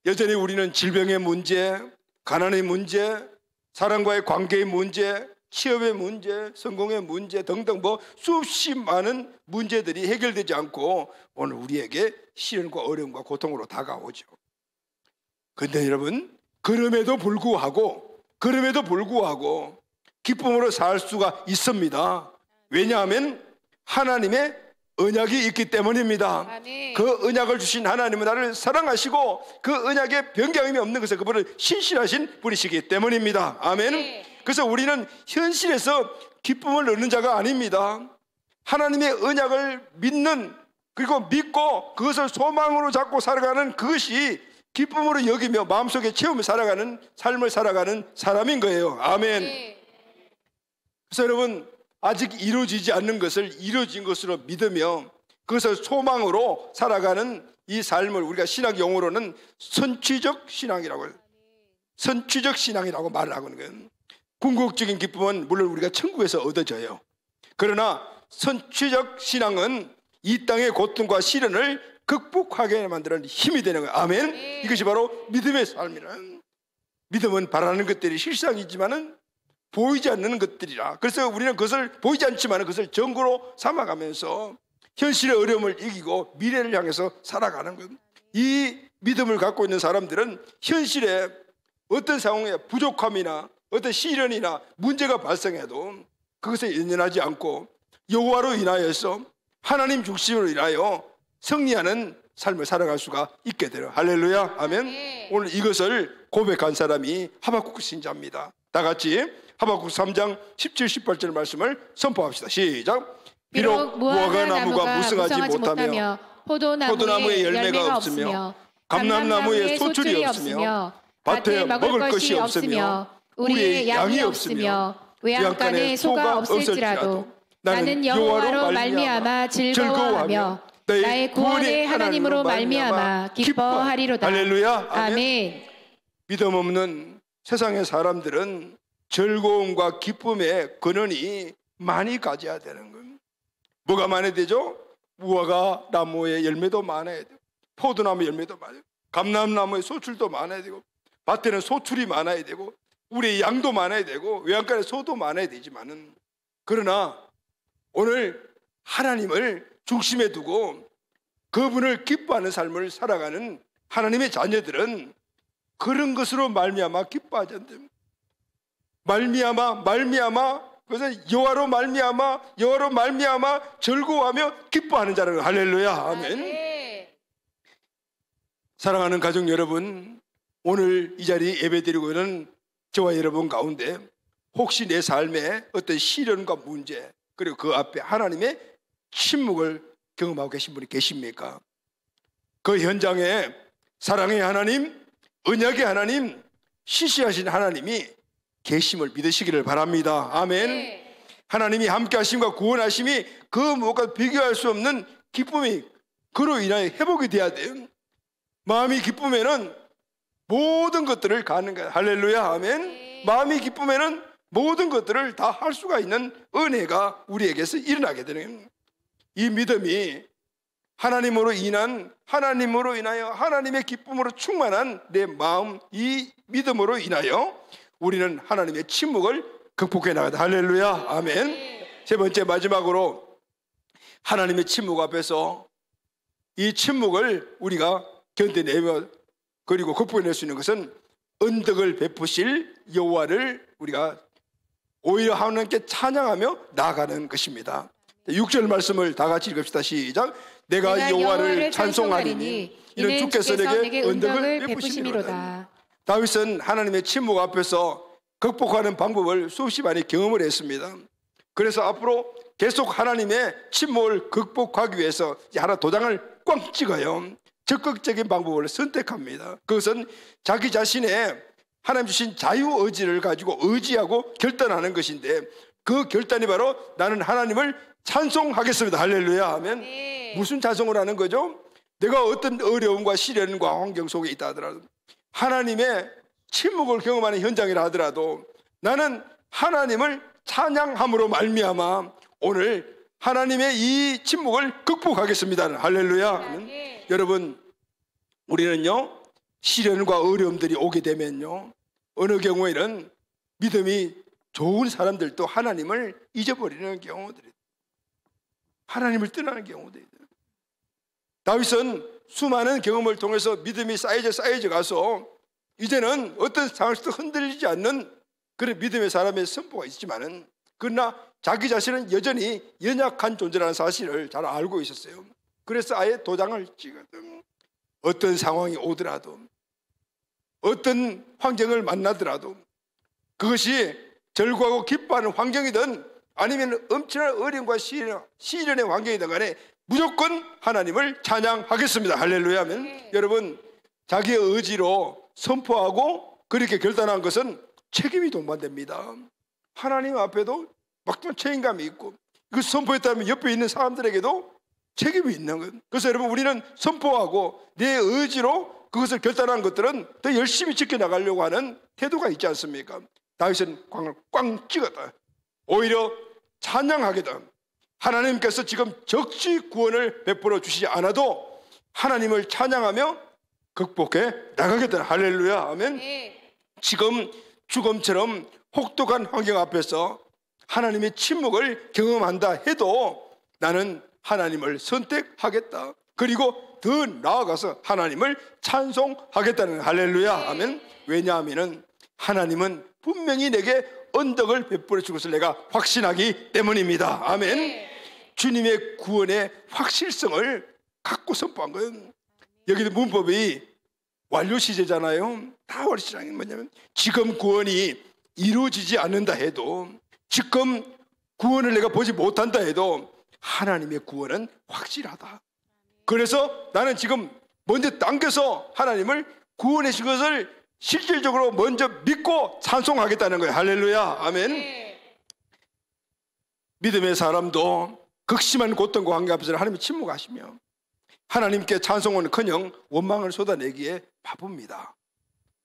여전히 우리는 질병의 문제, 가난의 문제, 사람과의 관계의 문제, 취업의 문제, 성공의 문제 등등 수없이 많은 문제들이 해결되지 않고 오늘 우리에게 시련과 어려움과 고통으로 다가오죠. 그런데 여러분, 그럼에도 불구하고 기쁨으로 살 수가 있습니다. 왜냐하면 하나님의 언약이 있기 때문입니다. 아멘. 그 언약을 주신 하나님은 나를 사랑하시고 그 언약에 변경함이 없는 것은 그분은 신실하신 분이시기 때문입니다. 아멘. 네. 그래서 우리는 현실에서 기쁨을 얻는 자가 아닙니다. 하나님의 언약을 믿는, 그리고 믿고 그것을 소망으로 잡고 살아가는 그것이 기쁨으로 여기며 마음속에 채우며 살아가는 삶을 살아가는 사람인 거예요. 아멘. 네. 그래서 여러분, 아직 이루어지지 않는 것을 이루어진 것으로 믿으며 그것을 소망으로 살아가는 이 삶을 우리가 신학 용어로는 선취적 신앙이라고 말을 하고 있는 거예요. 궁극적인 기쁨은 물론 우리가 천국에서 얻어져요. 그러나 선취적 신앙은 이 땅의 고통과 시련을 극복하게 만드는 힘이 되는 거예요. 아멘. 네. 이것이 바로 믿음의 삶이라. 믿음은 바라는 것들이 실상이지만은 보이지 않는 것들이라. 그래서 우리는 그것을 보이지 않지만 그것을 전구로 삼아가면서 현실의 어려움을 이기고 미래를 향해서 살아가는 것. 이 믿음을 갖고 있는 사람들은 현실에 어떤 상황에 부족함이나 어떤 시련이나 문제가 발생해도 그것에 연연하지 않고 여호와로 인하여서 하나님 중심으로 인하여 승리하는 삶을 살아갈 수가 있게 돼요. 할렐루야, 아멘. 네. 오늘 이것을 고백한 사람이 하박국 신자입니다. 다 같이 하박국 3장 17, 18절 말씀을 선포합시다. 시작. 비록 무화과 나무가 무성하지 못하며 포도나무에 열매가 없으며 감람나무에 소출이 없으며 밭에 먹을 것이 없으며 우리의 양이 없으며 외양간에 소가 없을지라도 나는 여호와로 말미암아 즐거워하며 나의 구원의 하나님으로 말미암아 기뻐하리로다. 할렐루야, 아멘. 믿음 없는 세상의 사람들은 즐거움과 기쁨의 근원이 많이 가져야 되는 거예요. 뭐가 많아야 되죠? 무화과 나무의 열매도 많아야 돼요. 포도나무 열매도 많아야 돼요. 감람나무의 소출도 많아야 되고, 밭에는 소출이 많아야 되고, 우리의 양도 많아야 되고, 외양간에 소도 많아야 되지만은, 그러나 오늘 하나님을 중심에 두고 그분을 기뻐하는 삶을 살아가는 하나님의 자녀들은 그런 것으로 말미암아 기뻐하지 않습니다. 말미암아 그래서 여호와로 말미암아 즐거워하며 기뻐하는 자라는, 할렐루야, 아멘. 네. 사랑하는 가족 여러분, 오늘 이 자리 예배드리고 있는 저와 여러분 가운데 혹시 내 삶에 어떤 시련과 문제, 그리고 그 앞에 하나님의 침묵을 경험하고 계신 분이 계십니까? 그 현장에 사랑의 하나님, 언약의 하나님, 시시하신 하나님이 계심을 믿으시기를 바랍니다. 아멘. 네. 하나님이 함께 하심과 구원하심이 그 무엇과 비교할 수 없는 기쁨이 그로 인하여 회복이 돼야 돼요. 마음이 기쁘면은 모든 것들을 가는 거예요. 할렐루야. 아멘. 네. 마음이 기쁘면은 모든 것들을 다 할 수가 있는 은혜가 우리에게서 일어나게 되는 거예요. 이 믿음이 하나님으로 인하여 하나님의 기쁨으로 충만한 내 마음, 이 믿음으로 인하여 우리는 하나님의 침묵을 극복해 나가다. 할렐루야. 아멘. 세 번째, 마지막으로 하나님의 침묵 앞에서 이 침묵을 우리가 견뎌내며 그리고 극복해낼 수 있는 것은 은덕을 베푸실 여호와를 우리가 오히려 하나님께 찬양하며 나아가는 것입니다. 6절 말씀을 다 같이 읽읍시다. 시작. 내가 여호와를 찬송하리니 이는 주께서 내게 은덕을 베푸심이로다. 다윗은 하나님의 침묵 앞에서 극복하는 방법을 수없이 많이 경험을 했습니다. 그래서 앞으로 계속 하나님의 침묵을 극복하기 위해서 하나 도장을 꽝 찍어요. 적극적인 방법을 선택합니다. 그것은 자기 자신의 하나님 주신 자유의지를 가지고 의지하고 결단하는 것인데, 그 결단이 바로 나는 하나님을 찬송하겠습니다. 할렐루야 하면 네. 무슨 찬송을 하는 거죠? 내가 어떤 어려움과 시련과 환경 속에 있다 하더라도, 하나님의 침묵을 경험하는 현장이라 하더라도 나는 하나님을 찬양함으로 말미암아 오늘 하나님의 이 침묵을 극복하겠습니다. 할렐루야. 네. 여러분, 우리는요 시련과 어려움들이 오게 되면요 어느 경우에는 믿음이 좋은 사람들도 하나님을 잊어버리는 경우들이, 하나님을 떠나는 경우들이. 다윗은 수많은 경험을 통해서 믿음이 쌓여져 가서 이제는 어떤 상황에서도 흔들리지 않는 그런 믿음의 사람의 선포가 있지만은, 그러나 자기 자신은 여전히 연약한 존재라는 사실을 잘 알고 있었어요. 그래서 아예 도장을 찍거든. 어떤 상황이 오더라도, 어떤 환경을 만나더라도, 그것이 절구하고 기뻐하는 환경이든 아니면 엄청난 어려움과 시련의 환경이든 간에 무조건 하나님을 찬양하겠습니다. 할렐루야 하면 여러분, 자기의 의지로 선포하고 그렇게 결단한 것은 책임이 동반됩니다. 하나님 앞에도 막대한 책임감이 있고, 그 선포했다면 옆에 있는 사람들에게도 책임이 있는 것. 그래서 여러분, 우리는 선포하고 내 의지로 그것을 결단한 것들은 더 열심히 지켜나가려고 하는 태도가 있지 않습니까? 다윗은 광을 꽝 찍었다. 오히려 찬양하겠다. 하나님께서 지금 적시 구원을 베풀어 주시지 않아도 하나님을 찬양하며 극복해 나가겠다. 할렐루야 하면 지금 죽음처럼 혹독한 환경 앞에서 하나님의 침묵을 경험한다 해도 나는 하나님을 선택하겠다. 그리고 더 나아가서 하나님을 찬송하겠다는, 할렐루야 하면, 왜냐하면 하나님은 분명히 내게 언덕을 베풀어 줄 것을 내가 확신하기 때문입니다. 아멘. 주님의 구원의 확실성을 갖고 선포한 거예요. 여기도 문법이 완료 시제잖아요. 다 완료 시제는 뭐냐면, 지금 구원이 이루어지지 않는다 해도, 지금 구원을 내가 보지 못한다 해도 하나님의 구원은 확실하다. 그래서 나는 지금 먼저 당겨서 하나님을 구원해 주신 것을 실질적으로 먼저 믿고 찬송하겠다는 거예요. 할렐루야 아멘. 믿음의 사람도 극심한 고통과 환경 앞에서 하나님이 침묵하시며 하나님께 찬송은커녕 원망을 쏟아내기에 바쁩니다.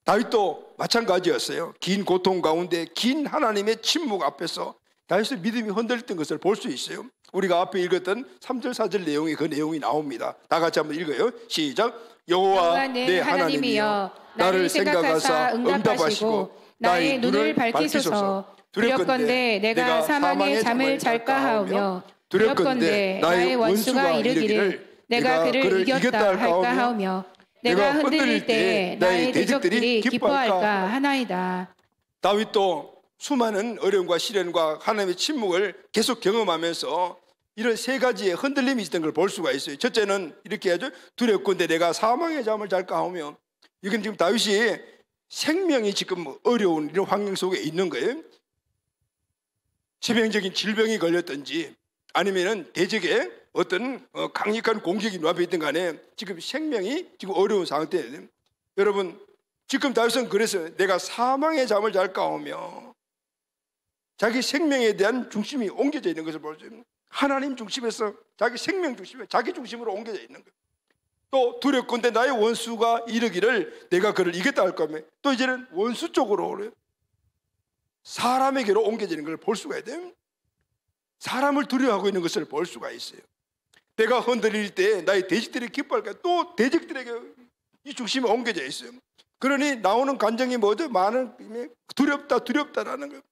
다윗도 마찬가지였어요. 긴 고통 가운데 긴 하나님의 침묵 앞에서 다윗의 믿음이 흔들렸던 것을 볼 수 있어요. 우리가 앞에 읽었던 3절 4절 내용이 그 내용이 나옵니다. 다 같이 한번 읽어요. 시작. 여호와 내 하나님이여 나를 생각하사 응답하시고 나의 눈을 밝히소서. 두렵건대 내가 사망의 잠을 잘까 하오며 두렵건대 나의 원수가 이르기를 내가 그를 이겼다 할까 하오며 내가 흔들릴 때 나의 대적들이 기뻐할까 하나이다. 다윗도 수많은 어려움과 시련과 하나님의 침묵을 계속 경험하면서 이런 세 가지의 흔들림이 있었던 걸 볼 수가 있어요. 첫째는 이렇게 하죠. 두렵건대 내가 사망의 잠을 잘까 하오며, 이건 지금 다윗이 생명이 지금 어려운 이런 환경 속에 있는 거예요. 치명적인 질병이 걸렸든지 아니면은 대적의 어떤 강력한 공격이 눈앞에 있든 간에 지금 생명이 지금 어려운 상태예요. 여러분, 지금 다윗은 그래서 내가 사망의 잠을 잘까 하오며 자기 생명에 대한 중심이 옮겨져 있는 것을 볼 수 있습니다. 하나님 중심에서 자기 생명 중심에 자기 중심으로 옮겨져 있는 거예요. 또 두렵건대 나의 원수가 이르기를 내가 그를 이겼다 할 거면 또 이제는 원수 쪽으로 사람에게로 옮겨지는 걸 볼 수가 있어요. 사람을 두려워하고 있는 것을 볼 수가 있어요. 내가 흔들릴 때 나의 대적들이 기뻐할까? 또 대적들에게 이 중심이 옮겨져 있어요. 그러니 나오는 감정이 뭐죠? 많은 두렵다라는 거예요.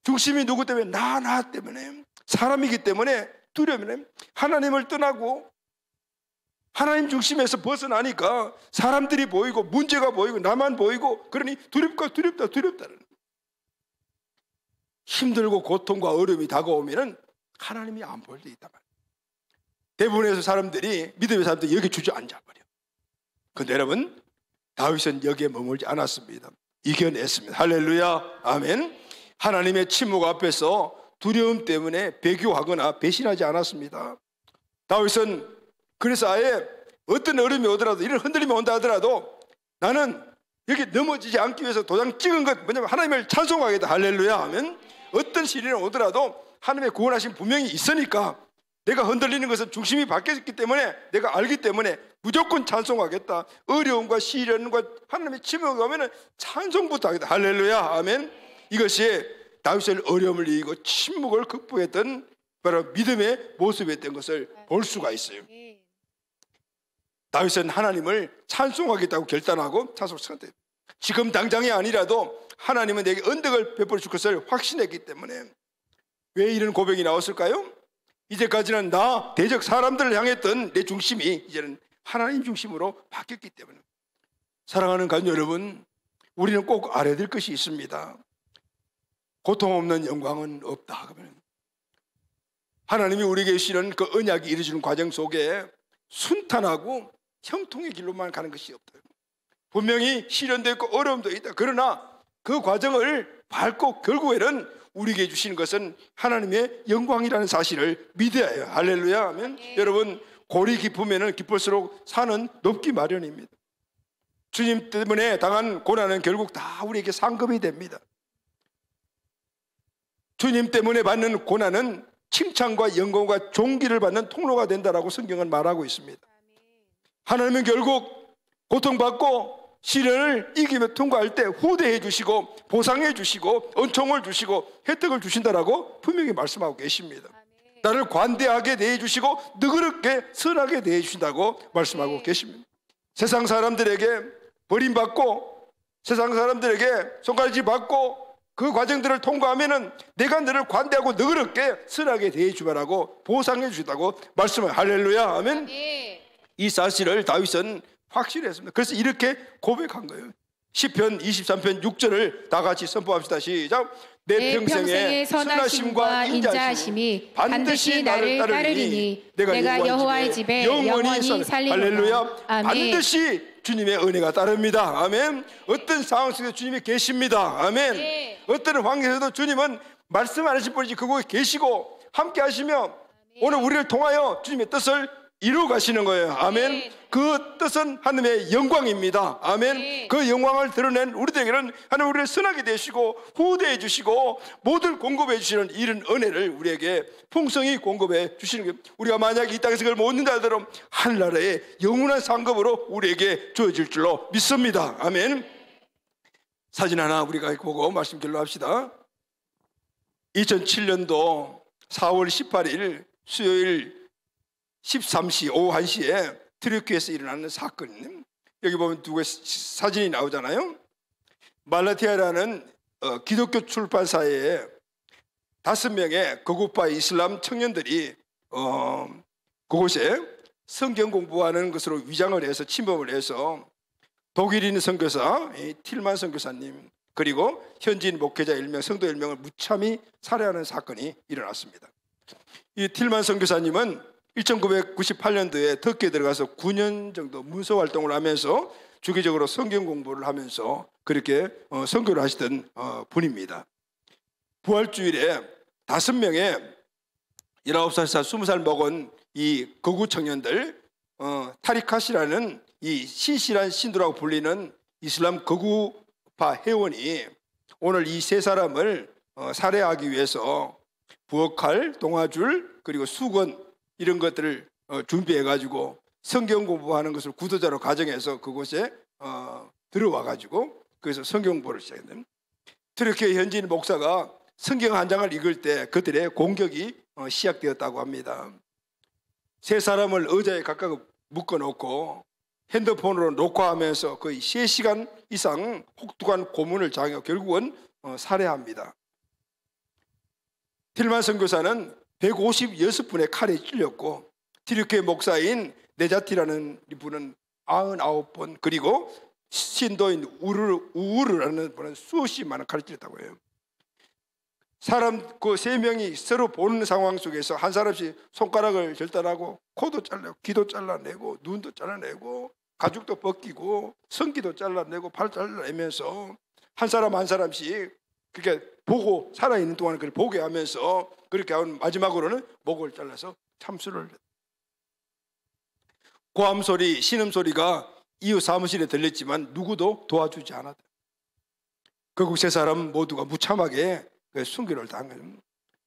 중심이 누구 때문에? 나 때문에. 사람이기 때문에 두려움이네. 하나님을 떠나고 하나님 중심에서 벗어나니까 사람들이 보이고 문제가 보이고 나만 보이고 그러니 두렵다라는 힘들고 고통과 어려움이 다가오면은 하나님이 안 보일 때 있단 말이에요. 대부분의 사람들이 믿음의 사람들이 여기 주저앉아버려. 그런데 여러분 다윗은 여기에 머물지 않았습니다. 이겨냈습니다. 할렐루야 아멘. 하나님의 침묵 앞에서 두려움 때문에 배교하거나 배신하지 않았습니다. 다윗은 그래서 아예 어떤 어려움이 오더라도 이런 흔들림이 온다 하더라도 나는 여기 넘어지지 않기 위해서 도장 찍은 것 뭐냐면 하나님을 찬송하겠다. 할렐루야 하면 어떤 시련이 오더라도 하나님의 구원하신 분명히 있으니까 내가 흔들리는 것은 중심이 바뀌었기 때문에 내가 알기 때문에 무조건 찬송하겠다. 어려움과 시련과 하나님의 침묵이 오면 찬송부터 하겠다. 할렐루야 아멘. 이것이 다윗의 어려움을 이기고 침묵을 극복했던 바로 믿음의 모습이었던 것을 볼 수가 있어요. 다윗은 하나님을 찬송하겠다고 결단하고 찬송을 선택했어요. 지금 당장이 아니라도 하나님은 내게 언덕을 베풀어 줄 것을 확신했기 때문에. 왜 이런 고백이 나왔을까요? 이제까지는 나 대적 사람들을 향했던 내 중심이 이제는 하나님 중심으로 바뀌었기 때문에. 사랑하는 가족 여러분, 우리는 꼭 알아야 될 것이 있습니다. 고통 없는 영광은 없다. 하나님이 우리에게 주시는 그 언약이 이루어지는 과정 속에 순탄하고 형통의 길로만 가는 것이 없다. 분명히 시련도 있고 어려움도 있다. 그러나 그 과정을 밟고 결국에는 우리에게 주시는 것은 하나님의 영광이라는 사실을 믿어야 해요. 할렐루야 하면 여러분 골이 깊으면 깊을수록 산은 높기 마련입니다. 주님 때문에 당한 고난은 결국 다 우리에게 상급이 됩니다. 주님 때문에 받는 고난은 칭찬과 영광과 존귀를 받는 통로가 된다라고 성경은 말하고 있습니다. 하나님은 결국 고통받고 시련을 이기며 통과할 때 후대해 주시고 보상해 주시고 은총을 주시고 혜택을 주신다라고 분명히 말씀하고 계십니다. 나를 관대하게 대해 주시고 너그럽게 선하게 대해 주신다고 말씀하고 계십니다. 세상 사람들에게 버림받고 세상 사람들에게 손가락질 받고 그 과정들을 통과하면은 내가 너를 관대하고 너그럽게 선하게 대해 주라고 보상해 주신다고 말씀을 할렐루야 하면 이 사실을 다윗은 확실했습니다. 그래서 이렇게 고백한 거예요. 시편 23편 6절을 다 같이 선포합시다. 시작. 내 평생의 선하심과 인자하심이 반드시 나를 따르리니 내가 여호와의 집에 영원히 살리리라. 할렐루야. 반드시 주님의 은혜가 따릅니다. 아멘. 어떤 상황 속에서 주님이 계십니다. 아멘. 어떤 환경에서도 주님은 말씀 안 하실 뿐이지 그곳에 계시고 함께 하시며 오늘 우리를 통하여 주님의 뜻을 이루어 가시는 거예요. 아멘. 그 뜻은 하나님의 영광입니다. 아멘. 그 영광을 드러낸 우리들에게는 하나님 우리를 선하게 되시고 후대해 주시고 모든 공급해 주시는 이런 은혜를 우리에게 풍성히 공급해 주시는 거예요. 우리가 만약 이 땅에서 그걸 못 얻는다 하더라도 하늘나라의 영원한 상급으로 우리에게 주어질 줄로 믿습니다. 아멘. 사진 하나 우리가 보고 말씀 결론합시다. 2007년도 4월 18일 수요일 13시 오후 1시에 트르키에서 일어나는 사건입니다. 여기 보면 두 개의 사진이 나오잖아요. 말라티아라는 기독교 출판사에 5명의 거구파 이슬람 청년들이 그곳에 성경 공부하는 것으로 위장을 해서 침범을 해서 독일인 선교사 틸만 선교사님 그리고 현지인 목회자 1명 성도 1명을 무참히 살해하는 사건이 일어났습니다. 이 틸만 선교사님은 1998년도에 터키에 들어가서 9년 정도 문서 활동을 하면서 주기적으로 성경 공부를 하면서 그렇게 선교를 하시던 분입니다. 부활주일에 5명의 19살, 20살 먹은 이 거구 청년들 타리카시라는 이 신실한 신도라고 불리는 이슬람 거구파 회원이 오늘 이 3사람을 살해하기 위해서 부엌칼, 동아줄, 그리고 수건 이런 것들을 준비해가지고 성경 공부하는 것을 구도자로 가정해서 그곳에 들어와가지고 거기서 성경 공부를 시작했는데, 트르키예 현지인 목사가 성경 한 장을 읽을 때 그들의 공격이 시작되었다고 합니다. 세 사람을 의자에 각각 묶어놓고 핸드폰으로 녹화하면서 거의 3시간 이상 혹독한 고문을 당하고 결국은 살해합니다. 틸만 선교사는 156분의 칼에 찔렸고, 트르키예 목사인 네자티라는 분은 99번, 그리고 신도인 우르라는 분은 수없이 많은 칼을 찔렸다고 해요. 사람 그 3명이 서로 보는 상황 속에서 한 사람씩 손가락을 절단하고 코도 잘라내고 귀도 잘라내고 눈도 잘라내고 가죽도 벗기고 성기도 잘라내고 발 잘라내면서 한 사람 한 사람씩 그렇게 보고 살아있는 동안 그걸 보게 하면서 그렇게 하면 마지막으로는 목을 잘라서 참수를. 고함소리, 신음소리가 이웃 사무실에 들렸지만 누구도 도와주지 않았다. 결국 세 사람 모두가 무참하게 순교를 당한 거예요.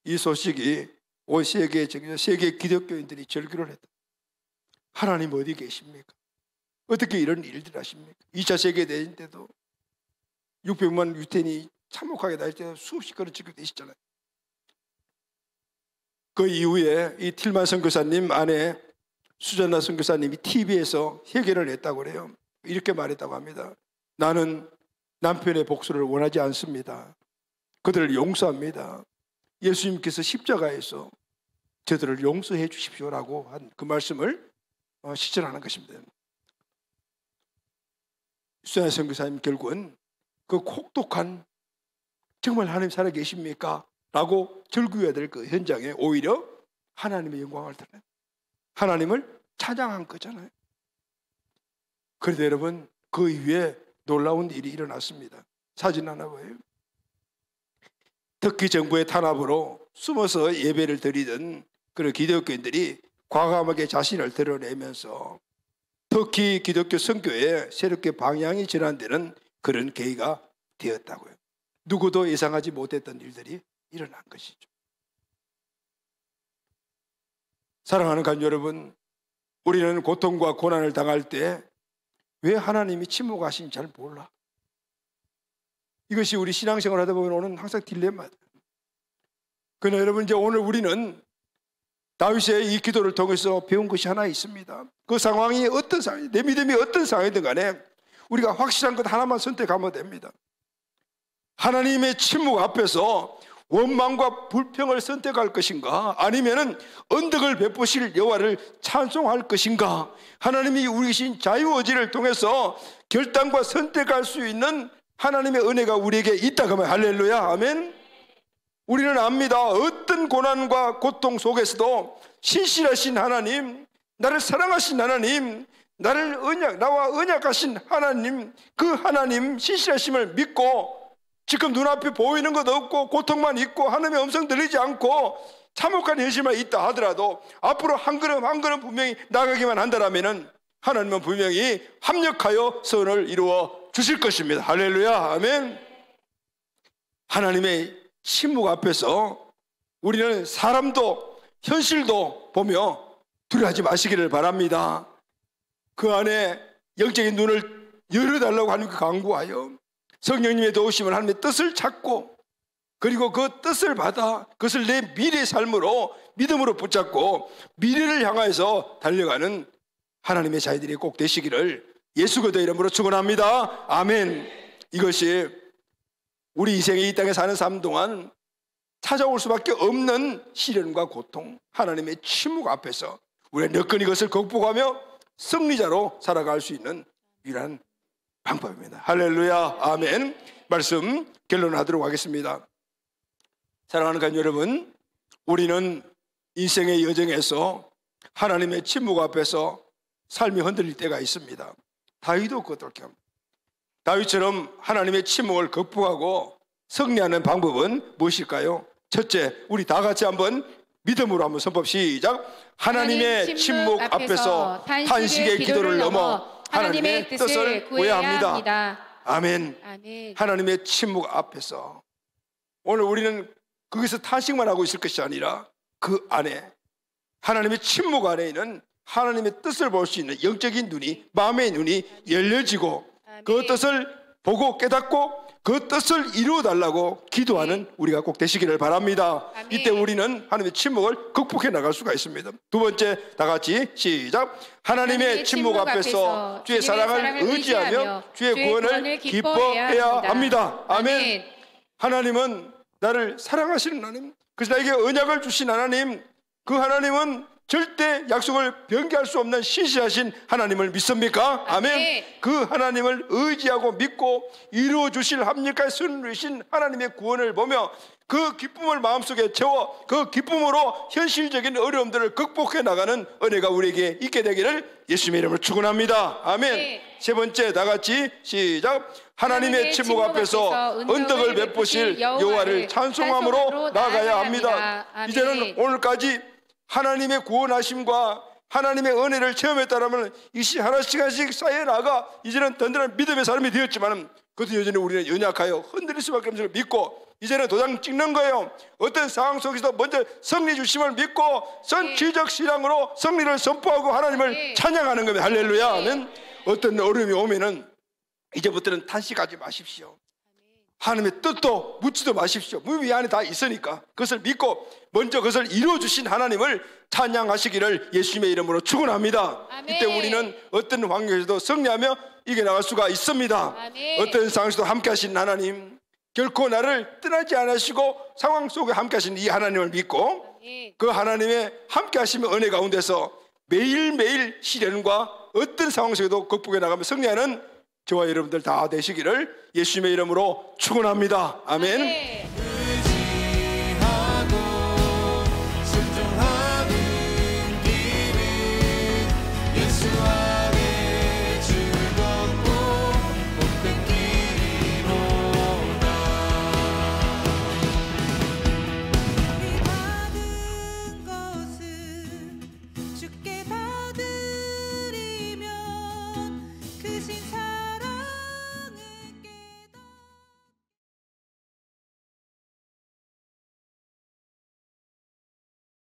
이 소식이 온 세계 기독교인들이 절규를 했다. 하나님 어디 계십니까? 어떻게 이런 일들 하십니까? 2차 세계대전 때도 600만 유태인이 참혹하게 날 때도 수없이 그런 절규 되시잖아요. 그 이후에 이 틸만 선교사님 아내 수잔나 선교사님이 TV에서 회개를 했다고 그래요. 이렇게 말했다고 합니다. 나는 남편의 복수를 원하지 않습니다. 그들을 용서합니다. 예수님께서 십자가에서 저들을 용서해 주십시오라고 한 그 말씀을 실천하는 것입니다. 수잔나 선교사님 결국은 그 혹독한 정말 하나님 살아 계십니까? 라고 절규해야 될 그 현장에 오히려 하나님의 영광을 드러내 하나님을 찬양한 거잖아요. 그런데 여러분 그 이후에 놀라운 일이 일어났습니다. 사진 하나 보여요. 터키 정부의 탄압으로 숨어서 예배를 드리던 그런 기독교인들이 과감하게 자신을 드러내면서 터키 기독교 선교에 새롭게 방향이 전환되는 그런 계기가 되었다고요. 누구도 예상하지 못했던 일들이 일어난 것이죠. 사랑하는 가족 여러분, 우리는 고통과 고난을 당할 때 왜 하나님이 침묵하시는지 잘 몰라. 이것이 우리 신앙생활 하다 보면 오는 항상 딜레마다. 그러나 여러분 이제 오늘 우리는 다윗의 이 기도를 통해서 배운 것이 하나 있습니다. 그 상황이 어떤 상황이, 내 믿음이 어떤 상황이든 간에 우리가 확실한 것 하나만 선택하면 됩니다. 하나님의 침묵 앞에서 원망과 불평을 선택할 것인가, 아니면은 언덕을 베푸실 여호와를 찬송할 것인가. 하나님이 우리 계신 자유의지를 통해서 결단과 선택할 수 있는 하나님의 은혜가 우리에게 있다 그러면 할렐루야, 아멘. 우리는 압니다. 어떤 고난과 고통 속에서도 신실하신 하나님, 나를 사랑하신 하나님, 나와 언약하신 하나님, 그 하나님 신실하심을 믿고 지금 눈앞에 보이는 것 없고 고통만 있고 하나님의 음성 들리지 않고 참혹한 현실만 있다 하더라도 앞으로 한 걸음 한 걸음 분명히 나가기만 한다라면은 하나님은 분명히 합력하여 선을 이루어 주실 것입니다. 할렐루야, 아멘. 하나님의 침묵 앞에서 우리는 사람도 현실도 보며 두려워하지 마시기를 바랍니다. 그 안에 영적인 눈을 열어달라고 하나님께 간구하여 성령님의 도우심을 하나님의 뜻을 찾고 그리고 그 뜻을 받아 그것을 내 미래의 삶으로 믿음으로 붙잡고 미래를 향하여서 달려가는 하나님의 자녀들이 꼭 되시기를 예수 그리스도의 이름으로 축원합니다. 아멘. 이것이 우리 인생의 이 땅에 사는 삶 동안 찾아올 수밖에 없는 시련과 고통, 하나님의 침묵 앞에서 우리가 너끈히 이것을 극복하며 승리자로 살아갈 수 있는 유일한 방법입니다. 할렐루야, 아멘. 말씀 결론하도록 하겠습니다. 사랑하는 가족 여러분, 우리는 인생의 여정에서 하나님의 침묵 앞에서 삶이 흔들릴 때가 있습니다. 다윗도 그렇게 합니다. 다윗처럼 하나님의 침묵을 극복하고 승리하는 방법은 무엇일까요? 첫째, 우리 다 같이 한번 믿음으로 한번 선포 시작. 하나님의 침묵 앞에서 탄식의 기도를 넘어 하나님의 뜻을 구해야 합니다. 아멘. 아멘. 하나님의 침묵 앞에서 오늘 우리는 거기서 탄식만 하고 있을 것이 아니라 그 안에 하나님의 침묵 안에 있는 하나님의 뜻을 볼 수 있는 영적인 눈이, 마음의 눈이 열려지고 그 뜻을 보고 깨닫고 그 뜻을 이루어달라고 기도하는 우리가 꼭 되시기를 바랍니다. 이때 우리는 하나님의 침묵을 극복해 나갈 수가 있습니다. 두 번째, 다 같이 시작. 하나님의 침묵 앞에서 주의 사랑을 의지하며 주의 구원을 기뻐해야 합니다. 아멘. 하나님은 나를 사랑하시는 하나님, 그래서 나에게 언약을 주신 하나님, 그 하나님은 절대 약속을 변개할 수 없는 신실하신 하나님을 믿습니까? 아멘. 그 하나님을 의지하고 믿고 이루어 주실 합력과 선이신 하나님의 구원을 보며 그 기쁨을 마음속에 채워 그 기쁨으로 현실적인 어려움들을 극복해 나가는 은혜가 우리에게 있게 되기를 예수님의 이름으로 축원합니다. 아멘. 세 번째, 다 같이 시작. 하나님의 침묵 앞에서 은덕을 베푸실 여호와를 찬송함으로 나아가야 합니다. 이제는 오늘까지 하나님의 구원하심과 하나님의 은혜를 체험했다면 이것이 하나씩 쌓여 나가 이제는 든든한 믿음의 사람이 되었지만 그것도 여전히 우리는 연약하여 흔들릴 수밖에 없는 것을 믿고 이제는 도장 찍는 거예요. 어떤 상황 속에서 먼저 승리 주심을 믿고 선취적 신앙으로 승리를 선포하고 하나님을 찬양하는 겁니다. 할렐루야. 아멘. 어떤 어려움이 오면은 이제부터는 탄식하지 마십시오. 하나님의 뜻도 묻지도 마십시오. 이 안에 다 있으니까 그것을 믿고 먼저 그것을 이루어주신 하나님을 찬양하시기를 예수님의 이름으로 축원합니다. 이때 우리는 어떤 환경에서도 승리하며 이겨나갈 수가 있습니다. 어떤 상황에서도 함께 하시는 하나님, 결코 나를 떠나지 않으시고 상황 속에 함께 하시는 이 하나님을 믿고 그 하나님의 함께 하시는 은혜 가운데서 매일매일 시련과 어떤 상황 속에도 극복해 나가며 승리하는 저와 여러분들 다 되시기를 예수님의 이름으로 축원합니다. 아멘.